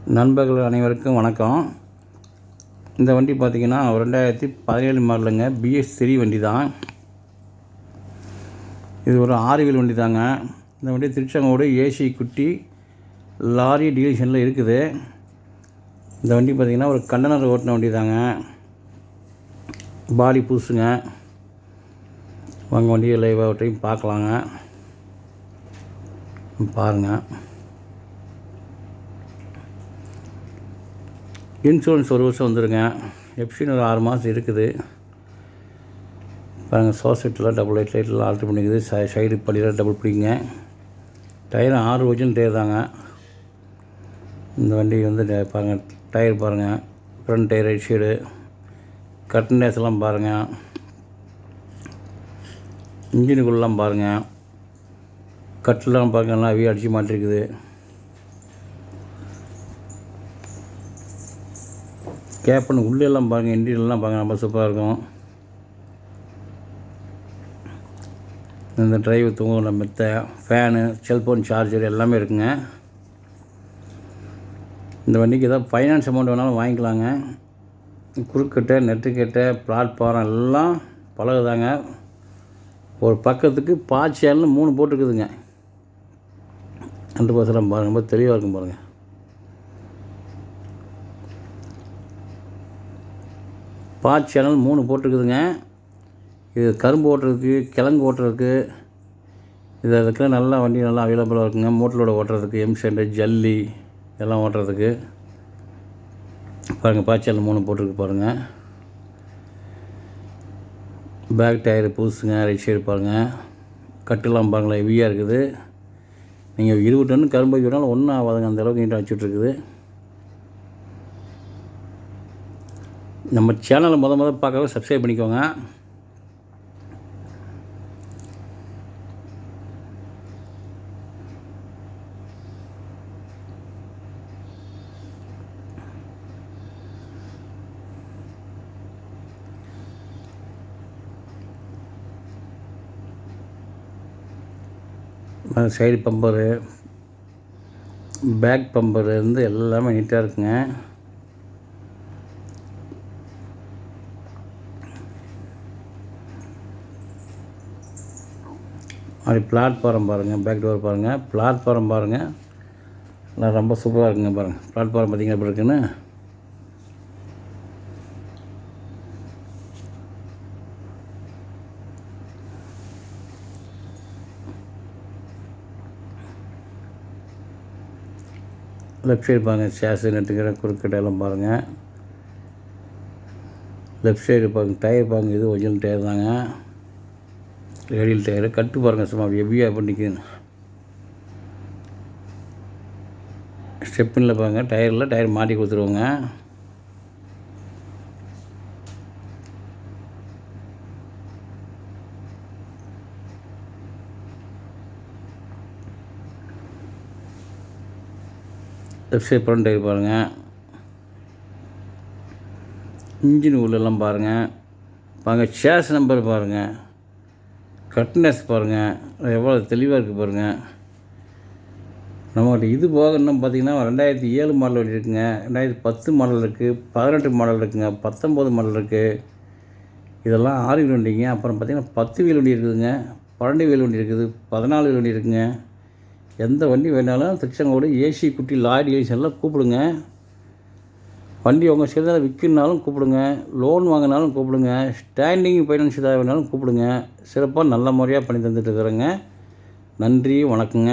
நண்பர்கள் அனைவருக்கும் வணக்கம். இந்த வண்டி பார்த்திங்கன்னா 2017 மாடலுங்க. BS3 வண்டி தான். இது ஒரு 6 வீல் வண்டி தாங்க. இந்த வண்டி திருச்செங்கோடு ஏசி குட்டி லாரி டீலக்ஷனில் இருக்குது. இந்த வண்டி பார்த்திங்கன்னா ஒரு கண்டனர் ஓட்டின வண்டி தாங்க. பாடி புதுசுங்க. வாங்க வண்டியை லைவாகட்டையும் பார்க்கலாங்க. பாருங்கள். இன்சூரன்ஸ் ஒரு வருஷம் வந்துடுங்க. எஃப்சின்னு ஒரு 6 மாதம் இருக்குது. பாருங்கள், சோசைட்டில் டபுள் லைட்டில் ஆல்ட்ரு பண்ணிக்குது. சைடு படியில் டபுள் பிடிங்க. டயர் 6 ஒரிஜினல் டயர் தாங்க. இந்த வண்டி வந்து பாருங்கள், டயர் பாருங்கள், ஃப்ரண்ட் டயர் ரைட் சைடு, கட்டன்டேஸ்லாம் பாருங்கள், இன்ஜினுக்குள்ளெலாம் பாருங்கள், கட்டெலாம் பாருங்கள், எல்லாம் அவிய அடித்து மாட்டிருக்குது. கேப்பன் உள்ளெல்லாம் பாருங்கள், இன்டீரியர்லாம் பாருங்கள், ரொம்ப சூப்பராக இருக்கும். இந்த டிரைவ் தூங்குற மெத்த, ஃபேனு, செல்ஃபோன் சார்ஜர் எல்லாமே இருக்குங்க. இந்த வண்டிக்கு ஏதாவது ஃபைனான்ஸ் அமௌண்ட் வேணாலும் வாங்கிக்கலாங்க. குறுக்கிட்ட நெட்டுக்கிட்ட பிளாட்ஃபாரம் எல்லாம் பழகுதாங்க. ஒரு பக்கத்துக்கு பாய்ச்சல்னு 3 போட்டுருக்குதுங்க. 2% பாருங்கள், ரொம்ப தெளிவாக இருக்கும் பாருங்கள். பாத் சேனல் 3 போட்டிருக்குதுங்க. இது கரும்பு ஓட்டுறதுக்கு, கிழங்கு ஓட்டுறதுக்கு, இது இருக்கிற நல்லா வண்டி நல்லா அவைலபிளாக இருக்குங்க. மூட்டலோட ஓட்டுறதுக்கு, எம்செண்டு, ஜல்லி இதெல்லாம் ஓட்டுறதுக்கு பாருங்கள். பாத் சேனல் 3 போட்டிருக்கு பாருங்கள். பேக் டயரு புதுசுங்க. ரைட் சைடு பாருங்கள், கட்டுலாம் பாருங்களேன், ஹெவியாக இருக்குது. நீங்கள் 20 டன் கரும்பு விடாலும் ஒன்றும் ஆகாதுங்க, அந்தளவுக்கு நீட்டாக வச்சுட்ருக்குது. நம்ம சேனலை முதல் பார்க்கறத சப்ஸ்கிரைப் பண்ணிக்கோங்க. சைடு பம்பரு, பேக் பம்பரு இருந்து எல்லாமே நீட்டாக இருக்குங்க. அது பிளாட்ஃபாரம் பாருங்கள், பேக் டோர் பாருங்கள், பிளாட்ஃபாரம் பாருங்கள், எல்லாம் ரொம்ப சூப்பராக இருக்குங்க. பாருங்கள் பிளாட்ஃபாரம் பார்த்திங்கன்னா எப்படி இருக்குன்னு. லெஃப்ட் சைடு பாருங்கள், சேஸு நெட்டுக்கிற குறுக்கிட்ட எல்லாம் பாருங்கள். லெஃப்ட் சைடு பாருங்கள், டயர் பாருங்கள், இது ஒரிஜினல் டயர் தாங்க. ரேடியல் டயரு கட்டு பாருங்கள், சும்மா ஹெவியாக பண்ணிக்குது. ஸ்டெப்பினில் பாருங்கள், டயர் மாட்டி கொடுத்துருவோங்க. லெஃப்ட் சைடு ஃப்ரண்ட் டயர் பாருங்கள். இன்ஜின் உள்ளெல்லாம் பாருங்கள். சேஸ் நம்பர் பாருங்கள், கட்னஸ் பாருங்கள், எவ்வளோ தெளிவாக இருக்குது பாருங்கள். நம்மகிட்ட இது போக இன்னும் பார்த்திங்கன்னா 2007 மாடல் வண்டி இருக்குங்க, 2010 மாடல் இருக்குது, 18 மாடல் இருக்குங்க, 19 மாடல் இருக்குது. இதெல்லாம் 6 வீல் வண்டிங்க. அப்புறம் பார்த்திங்கன்னா 10 வீல் வண்டி இருக்குதுங்க, 12 வீல் வண்டி இருக்குது, 14 வீல் வண்டி இருக்குங்க. எந்த வண்டி வேணாலும் திருச்செங்கோடு ஏசி குட்டி லாரி டீலக்ஷனில் கூப்பிடுங்க. வண்டி உங்கள் சேர்ந்தால் விற்கணுனாலும் கூப்பிடுங்க, லோன் வாங்கினாலும் கூப்பிடுங்க, ஸ்டாண்டிங் ஃபைனான்ஸ் ஏதாவது வேணாலும் கூப்பிடுங்க. சிறப்பாக நல்ல முறையாக பண்ணி தந்துட்டுருக்குறேங்க. நன்றி, வணக்கங்க.